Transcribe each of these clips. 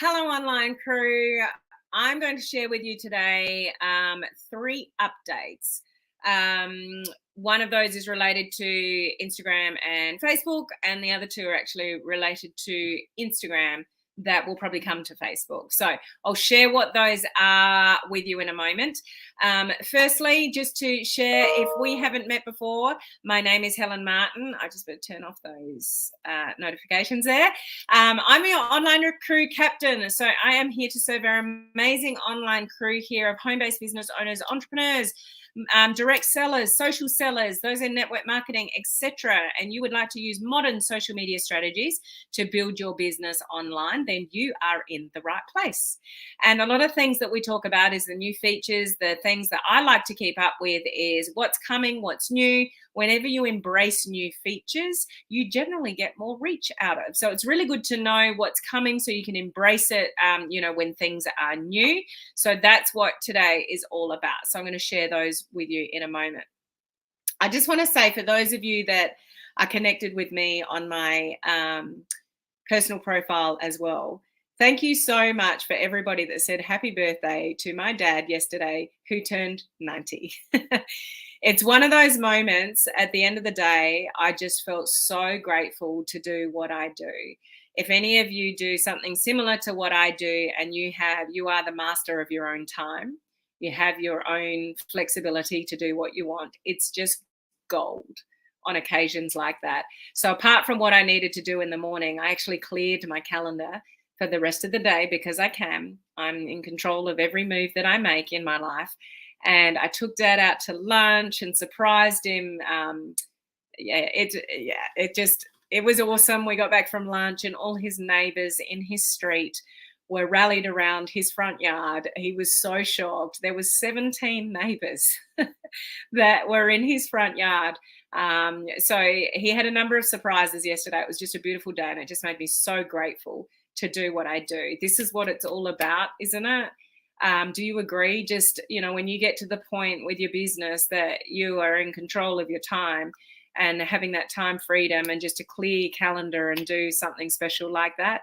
Hello, online crew. I'm going to share with you today 3 updates. One of those is related to Instagram and Facebook, and the other 2 are actually related to Instagram that will probably come to Facebook. So I'll share what those are with you in a moment. Firstly, just to share, if we haven't met before, my name is Helen Martin. I just better turn off those notifications there. I'm your online crew captain. So I am here to serve our amazing online crew here of home-based business owners, entrepreneurs, direct sellers, social sellers, those in network marketing, etc. And you would like to use modern social media strategies to build your business online, then you are in the right place. And a lot of things that we talk about is the new features. The things that I like to keep up with is what's coming, what's new. Whenever you embrace new features, you generally get more reach out of. So it's really good to know what's coming so you can embrace it, when things are new. So that's what today is all about. So I'm going to share those with you in a moment. I just want to say, for those of you that are connected with me on my personal profile as well, thank you so much for everybody that said happy birthday to my dad yesterday, who turned 90. It's one of those moments at the end of the day, I just felt so grateful to do what I do. If any of you do something similar to what I do, and you are the master of your own time, you have your own flexibility to do what you want, it's just gold on occasions like that. So apart from what I needed to do in the morning, I actually cleared my calendar for the rest of the day because I'm in control of every move that I make in my life. And I took Dad out to lunch and surprised him. It was awesome. We got back from lunch and all his neighbors in his street were rallied around his front yard. He was so shocked. There was 17 neighbors that were in his front yard. So he had a number of surprises yesterday. It was just a beautiful day, and it just made me so grateful to do what I do. This is what it's all about, isn't it? Do you agree? Just, when you get to the point with your business that you are in control of your time and having that time freedom and just a clear calendar and do something special like that,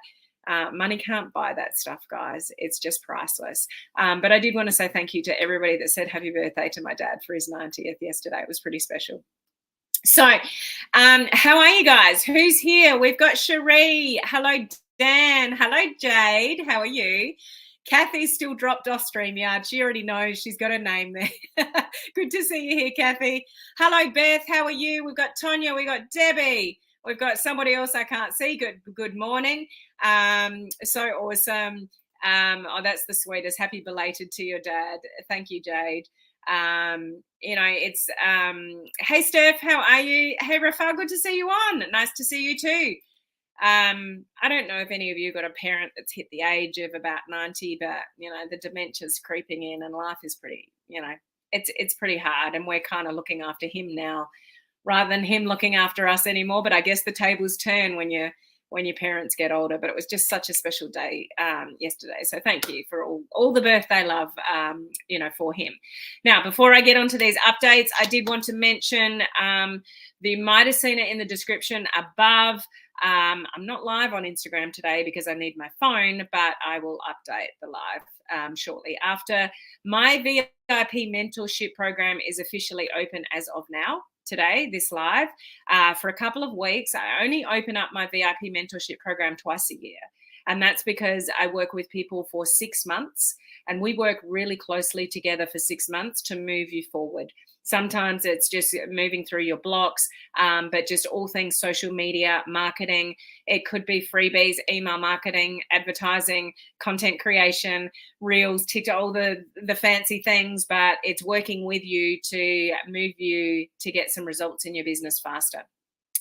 money can't buy that stuff, guys. It's just priceless. But I did want to say thank you to everybody that said happy birthday to my dad for his 90th yesterday. It was pretty special. So how are you guys? Who's here? We've got Cherie. Hello, Dan. Hello, Jade. How are you? Kathy's still dropped off StreamYard. She already knows. She's got her name there. Good to see you here, Kathy. Hello, Beth. How are you? We've got Tonya. We've got Debbie. We've got somebody else I can't see. Good morning. So awesome. That's the sweetest. Happy belated to your dad. Thank you, Jade. It's hey, Steph. How are you? Hey, Rafael. Good to see you on. Nice to see you too. I don't know if any of you got a parent that's hit the age of about 90, but the dementia's creeping in and life is pretty, it's pretty hard, and we're kind of looking after him now rather than him looking after us anymore. But I guess the tables turn when your parents get older. But it was just such a special day yesterday. So thank you for all the birthday love, for him. Now, before I get onto these updates, I did want to mention you might have seen it in the description above. I'm not live on Instagram today because I need my phone, but I will update the live shortly after. My VIP mentorship program is officially open as of now. Today, this live, for a couple of weeks. I only open up my VIP mentorship program twice a year. And that's because I work with people for 6 months, and we work really closely together for 6 months to move you forward. Sometimes it's just moving through your blocks, but just all things social media, marketing. It could be freebies, email marketing, advertising, content creation, reels, TikTok, all the fancy things, but it's working with you to move you to get some results in your business faster.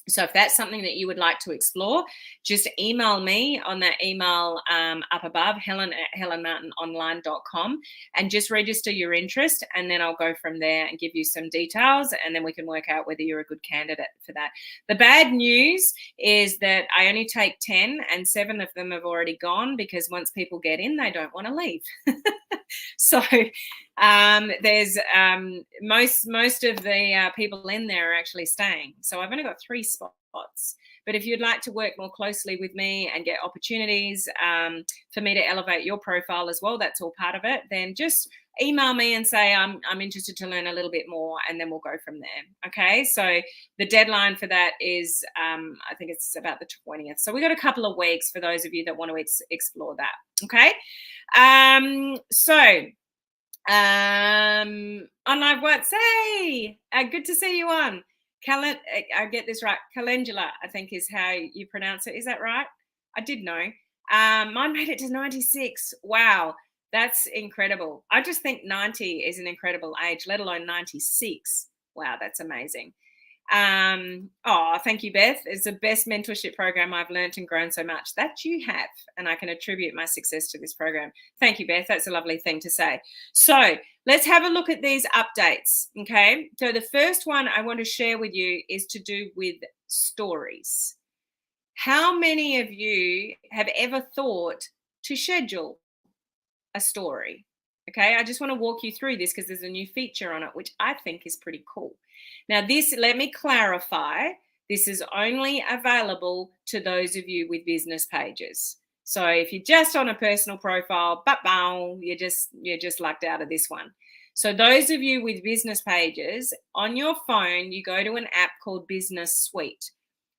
So if that's something that you would like to explore, just email me on that email up above, helen@helenmartinonline.com, and just register your interest, and then I'll go from there and give you some details, and then we can work out whether you're a good candidate for that. The bad news is that I only take 10, and 7 of them have already gone because once people get in, they don't want to leave. So there's most of the people in there are actually staying. So I've only got 3 spots, But if you'd like to work more closely with me and get opportunities for me to elevate your profile as well, that's all part of it, then just email me and say I'm interested to learn a little bit more, and then we'll go from there. Okay, so the deadline for that is I think it's about the 20th, so we got a couple of weeks for those of you that want to explore that. Okay, so on live what say good to see you on I get this right, calendula I think is how you pronounce it. Is that right? I did know. Mine made it to 96. Wow, that's incredible. I just think 90 is an incredible age, let alone 96. Wow, that's amazing. Oh, thank you, Beth. It's the best mentorship program I've learned and grown so much. That you have, and I can attribute my success to this program. Thank you, Beth. That's a lovely thing to say. So let's have a look at these updates. Okay, so the first one I want to share with you is to do with stories. How many of you have ever thought to schedule a story? Okay, I just want to walk you through this because there's a new feature on it, which I think is pretty cool. Now, this, let me clarify, this is only available to those of you with business pages. So if you're just on a personal profile, you're just lucked out of this one. So those of you with business pages, on your phone, you go to an app called Business Suite.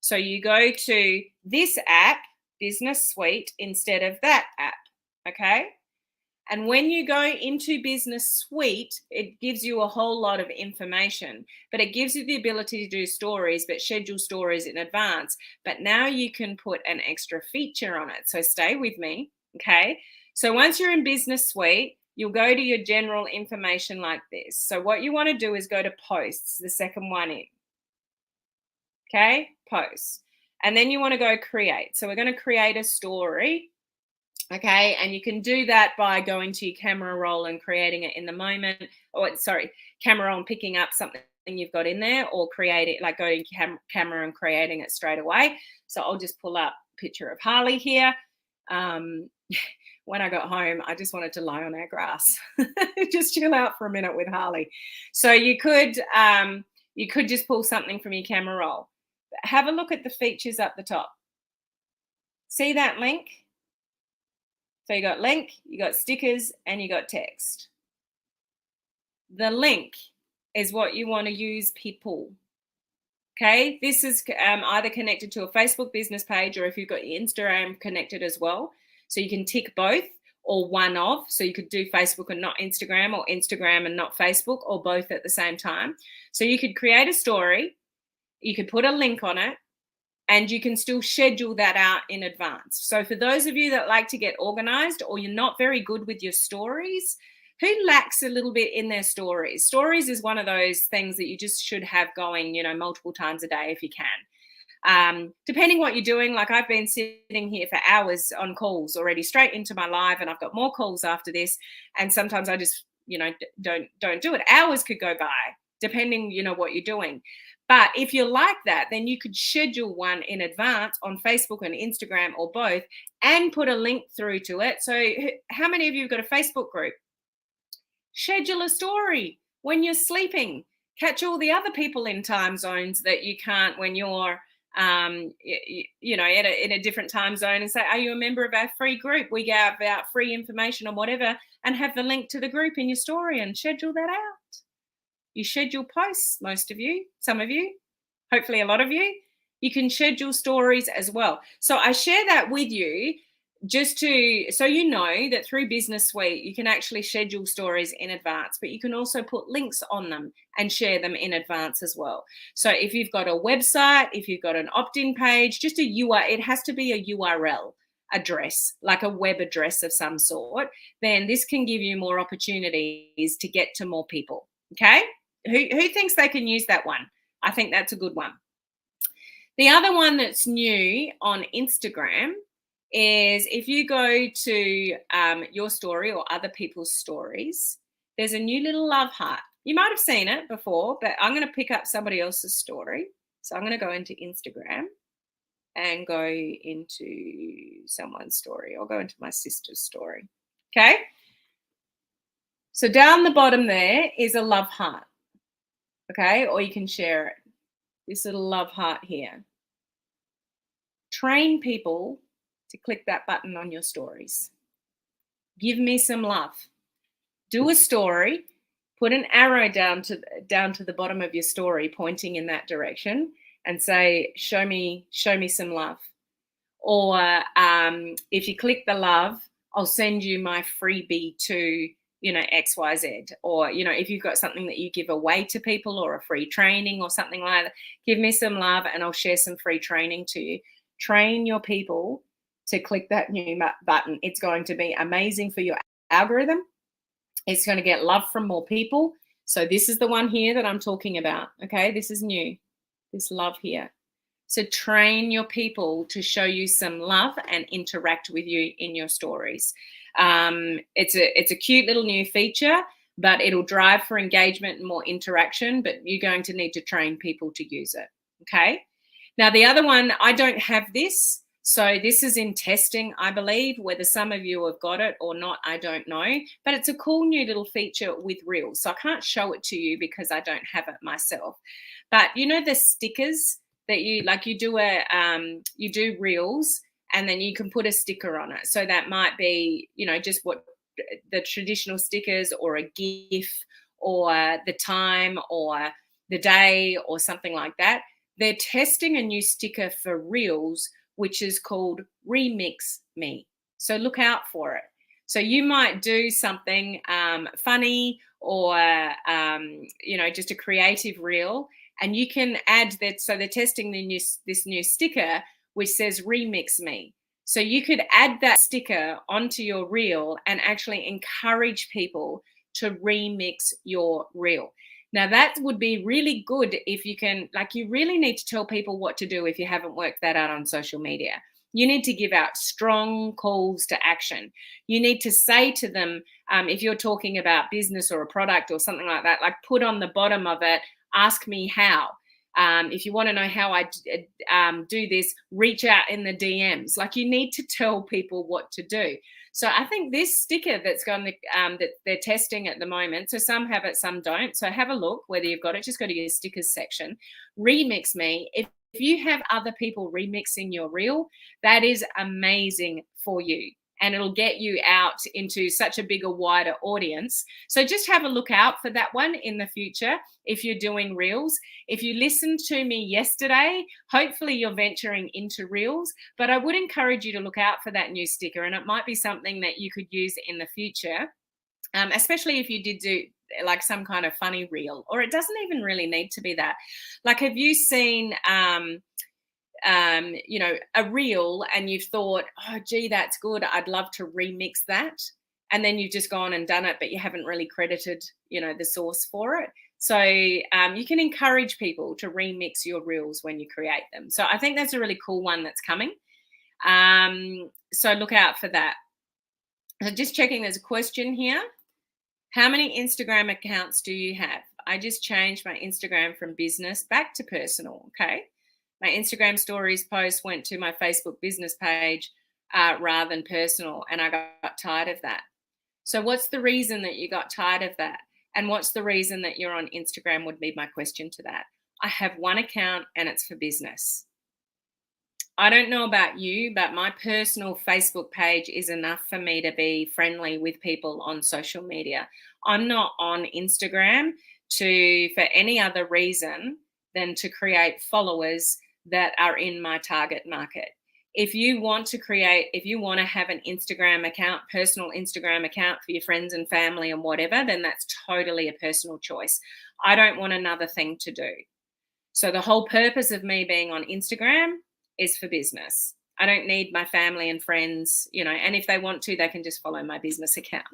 So you go to this app, Business Suite, instead of that app, okay? And when you go into Business Suite, it gives you a whole lot of information, but it gives you the ability to do stories, but schedule stories in advance. But now you can put an extra feature on it. So stay with me, okay? So once you're in Business Suite, you'll go to your general information like this. So what you want to do is go to Posts, the second one in. Okay, Posts. And then you want to go Create. So we're going to create a story. Okay, and you can do that by going to your camera roll and creating it in the moment, or sorry, camera roll and picking up something you've got in there, or create it, like going to camera and creating it straight away. So I'll just pull up a picture of Harley here. When I got home, I just wanted to lie on our grass, just chill out for a minute with Harley. So you could just pull something from your camera roll. Have a look at the features up the top. See that link? So you got link, you got stickers, and you got text. The link is what you want to use, people. Okay, this is either connected to a Facebook business page, or if you've got your Instagram connected as well. So you can tick both or one of. So you could do Facebook and not Instagram, or Instagram and not Facebook, or both at the same time. So you could create a story, you could put a link on it, and you can still schedule that out in advance. So for those of you that like to get organized, or you're not very good with your stories, who lacks a little bit in their stories? Stories is one of those things that you just should have going, multiple times a day if you can. Depending what you're doing, like I've been sitting here for hours on calls already, straight into my live, and I've got more calls after this. And sometimes I just, don't do it. Hours could go by, depending, what you're doing. But if you're like that, then you could schedule one in advance on Facebook and Instagram, or both, and put a link through to it. So how many of you have got a Facebook group? Schedule a story when you're sleeping. Catch all the other people in time zones that you can't when you're, in a different time zone, and say, are you a member of our free group? We give out free information on whatever, and have the link to the group in your story and schedule that out. You schedule posts, most of you, some of you, hopefully a lot of you. You can schedule stories as well. So I share that with you just so you know that through Business Suite, you can actually schedule stories in advance, but you can also put links on them and share them in advance as well. So if you've got a website, if you've got an opt-in page, just a URL, it has to be a URL address, like a web address of some sort, then this can give you more opportunities to get to more people. Okay? Who thinks they can use that one? I think that's a good one. The other one that's new on Instagram is if you go to your story or other people's stories, there's a new little love heart. You might have seen it before, but I'm going to pick up somebody else's story. So I'm going to go into Instagram and go into someone's story. I'll go into my sister's story. Okay? So down the bottom there is a love heart. Okay, or you can share it. This little love heart here. Train people to click that button on your stories. Give me some love. Do a story, put an arrow down to the bottom of your story pointing in that direction and say, show me some love. Or if you click the love, I'll send you my freebie to, XYZ. Or, if you've got something that you give away to people or a free training or something like that, give me some love and I'll share some free training to you. Train your people to click that new button. It's going to be amazing for your algorithm. It's going to get love from more people. So this is the one here that I'm talking about. Okay, this is new, this love here. So train your people to show you some love and interact with you in your stories. It's a cute little new feature, but it'll drive for engagement and more interaction, but you're going to need to train people to use it. Okay. Now, the other one, I don't have this. So this is in testing, I believe. Whether some of you have got it or not, I don't know. But it's a cool new little feature with Reels. So I can't show it to you because I don't have it myself. But the stickers that you do Reels and then you can put a sticker on it. So that might be, just what the traditional stickers or a GIF or the time or the day or something like that. They're testing a new sticker for Reels, which is called Remix Me. So look out for it. So you might do something funny or, just a creative reel, and you can add that. So they're testing this new sticker, which says Remix Me. So you could add that sticker onto your reel and actually encourage people to remix your reel. Now, that would be really good if you can, you really need to tell people what to do if you haven't worked that out on social media. You need to give out strong calls to action. You need to say to them, if you're talking about business or a product or something like that, put on the bottom of it, ask me how. If you want to know how I do this, reach out in the DMs. You need to tell people what to do. So I think this sticker that they're testing at the moment, so some have it, some don't. So have a look whether you've got it. Just go to your stickers section. Remix Me. If you have other people remixing your reel, that is amazing for you. And it'll get you out into such a bigger, wider audience. So just have a look out for that one in the future if you're doing Reels. If you listened to me yesterday, hopefully you're venturing into Reels, but I would encourage you to look out for that new sticker, and it might be something that you could use in the future, especially if you did do some kind of funny reel, or it doesn't even really need to be that. Have you seen a reel and you've thought, oh, gee, that's good, I'd love to remix that. And then you've just gone and done it, but you haven't really credited, the source for it. So you can encourage people to remix your reels when you create them. So I think that's a really cool one that's coming. So look out for that. So just checking, there's a question here. How many Instagram accounts do you have? I just changed my Instagram from business back to personal. Okay. My Instagram stories post went to my Facebook business page rather than personal, and I got tired of that. So what's the reason that you got tired of that? And what's the reason that you're on Instagram would be my question to that. I have one account and it's for business. I don't know about you, but my personal Facebook page is enough for me to be friendly with people on social media. I'm not on Instagram for any other reason than to create followers that are in my target market. If you want to have an Instagram account, personal Instagram account for your friends and family and whatever, then that's totally a personal choice. I don't want another thing to do. So the whole purpose of me being on Instagram is for business. I don't need my family and friends, and if they want to, they can just follow my business account.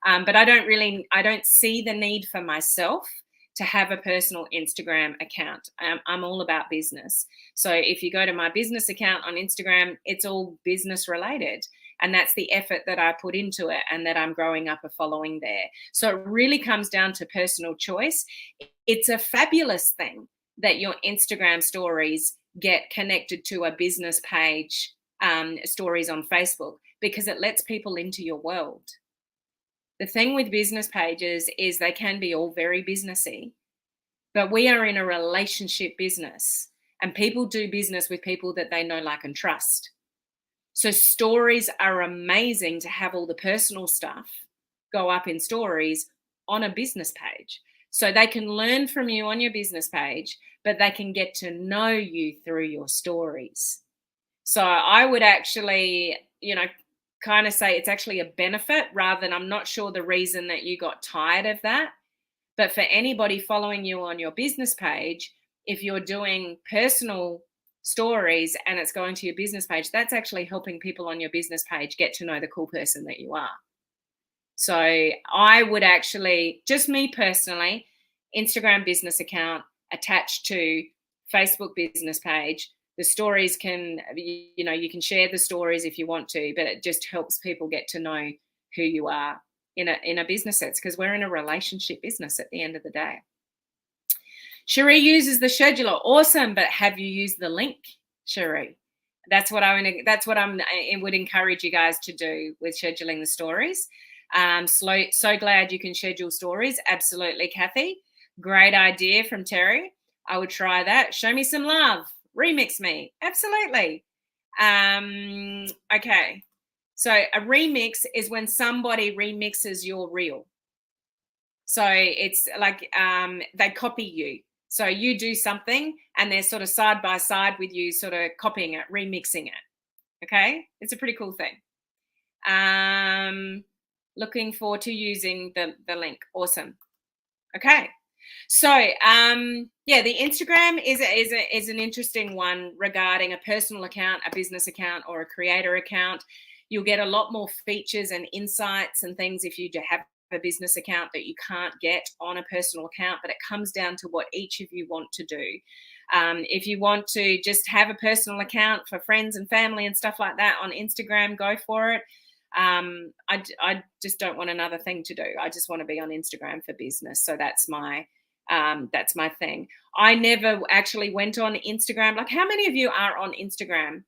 But I don't see the need for myself to have a personal Instagram account. I'm all about business. So if you go to my business account on Instagram, it's all business related. And that's the effort that I put into it and that I'm growing up a following there. So it really comes down to personal choice. It's a fabulous thing that your Instagram stories get connected to a business page, stories on Facebook, because it lets people into your world. The thing with business pages is they can be all very businessy, but we are in a relationship business. and people do business with people that they know, like, and trust. So stories are amazing to have all the personal stuff go up in stories on a business page. So they can learn from you on your business page, but they can get to know you through your stories. So I would actually, kind of say it's actually a benefit rather than, I'm not sure the reason that you got tired of that. But for anybody following you on your business page, if you're doing personal stories and it's going to your business page, that's actually helping people on your business page get to know the cool person that you are. So I would actually, just me personally, Instagram business account attached to Facebook business page. The stories can, you can share the stories if you want to, but it just helps people get to know who you are in a business sense, because we're in a relationship business at the end of the day. Cherie uses the scheduler. Awesome, but have you used the link, Cherie? That's what I would encourage you guys to do with scheduling the stories. So glad you can schedule stories. Absolutely, Kathy. Great idea from Terry. I would try that. Show me some love. Remix me. Absolutely. Okay. So a remix is when somebody remixes your reel. So it's like they copy you. So you do something and they're sort of side by side with you, sort of copying it, remixing it. Okay. It's a pretty cool thing. Looking forward to using the link. Awesome. Okay. So the Instagram is an interesting one regarding a personal account, a business account, or a creator account. You'll get a lot more features and insights and things if you have a business account that you can't get on a personal account, but it comes down to what each of you want to do. If you want to just have a personal account for friends and family and stuff like that on Instagram, go for it. I just don't want another thing to do. I just want to be on Instagram for business. So that's my thing. I never actually went on Instagram. Like, how many of you are on Instagram?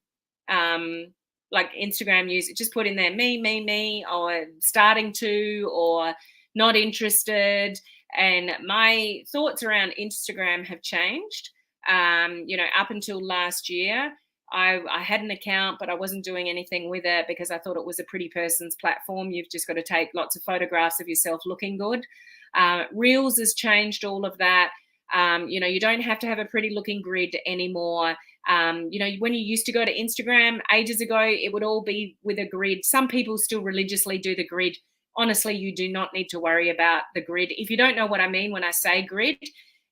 Like Instagram use, just put in there me, or starting to, or not interested. And my thoughts around Instagram have changed. Up until last year, I had an account, but I wasn't doing anything with it because I thought it was a pretty person's platform. You've just got to take lots of photographs of yourself looking good. Reels has changed all of that. You don't have to have a pretty looking grid anymore. When you used to go to Instagram ages ago, it would all be with a grid. Some people still religiously do the grid. Honestly, you do not need to worry about the grid. If you don't know what I mean when I say grid,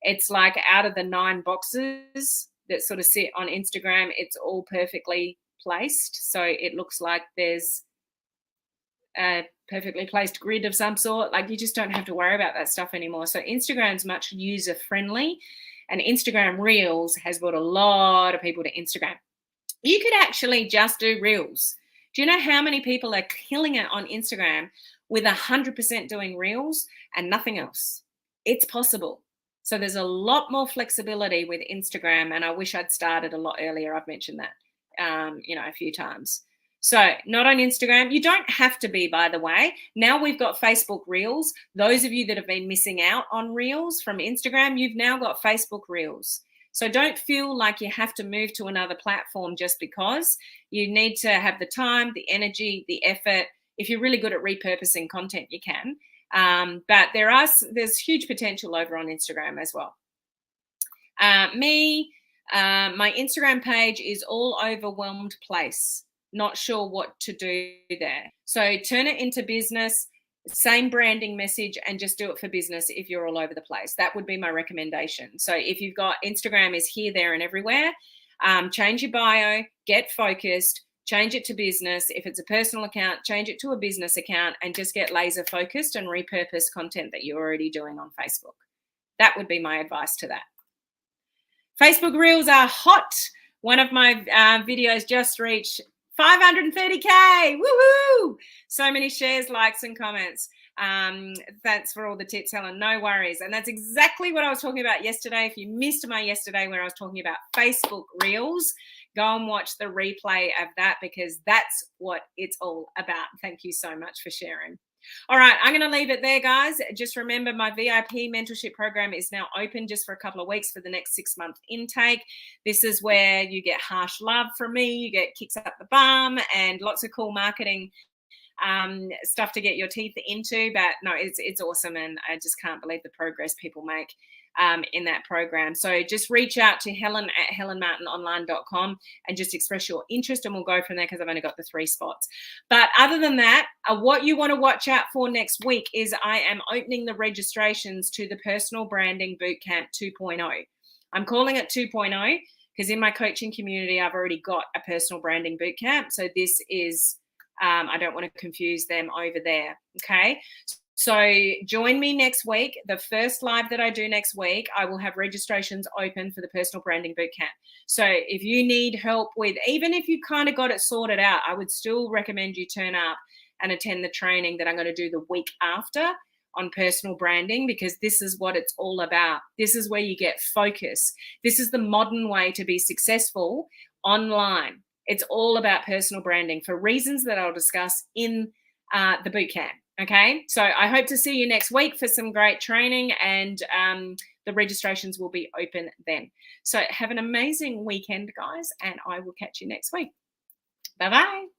it's like out of the 9 boxes that sort of sit on Instagram, it's all perfectly placed. So it looks like there's a perfectly placed grid of some sort. Like, you just don't have to worry about that stuff anymore. So Instagram's much user friendly, and Instagram Reels has brought a lot of people to Instagram. You could actually just do Reels. Do you know how many people are killing it on Instagram with 100% doing Reels and nothing else? It's possible. So there's a lot more flexibility with Instagram, and I wish I'd started a lot earlier. I've mentioned that, a few times. So not on Instagram. You don't have to be, by the way. Now we've got Facebook Reels. Those of you that have been missing out on Reels from Instagram, you've now got Facebook Reels. So don't feel like you have to move to another platform just because. You need to have the time, the energy, the effort. If you're really good at repurposing content, you can. But there's huge potential over on Instagram as well. My Instagram page is all overwhelmed place. Not sure what to do there. So turn it into business, same branding message, and just do it for business if you're all over the place. That would be my recommendation. So if you've got Instagram is here, there, and everywhere, change your bio, get focused, change it to business. If it's a personal account, change it to a business account, and just get laser focused and repurpose content that you're already doing on Facebook. That would be my advice to that. Facebook Reels are hot. One of my videos just reached 530K. Woohoo! So many shares, likes, and comments. Thanks for all the tips, Helen. No worries. And that's exactly what I was talking about yesterday. If you missed my yesterday where I was talking about Facebook Reels, go and watch the replay of that, because that's what it's all about. Thank you so much for sharing. All right, I'm going to leave it there, guys. Just remember, my VIP mentorship program is now open just for a couple of weeks for the next 6-month intake. This is where you get harsh love from me, you get kicks up the bum, and lots of cool marketing stuff to get your teeth into. But no, it's awesome, and I just can't believe the progress people make in that program. So just reach out to Helen at helenmartinonline.com and just express your interest, and we'll go from there, because I've only got the 3 spots. But other than that, what you want to watch out for next week is I am opening the registrations to the Personal Branding Bootcamp 2.0. I'm calling it 2.0 because in my coaching community, I've already got a personal branding bootcamp. So this is, I don't want to confuse them over there. Okay. So join me next week. The first live that I do next week, I will have registrations open for the Personal Branding Bootcamp. So if you need help with, even if you kind of got it sorted out, I would still recommend you turn up and attend the training that I'm going to do the week after on personal branding, because this is what it's all about. This is where you get focus. This is the modern way to be successful online. It's all about personal branding for reasons that I'll discuss in the bootcamp. Okay, so I hope to see you next week for some great training, and the registrations will be open then. So have an amazing weekend, guys, and I will catch you next week. Bye-bye.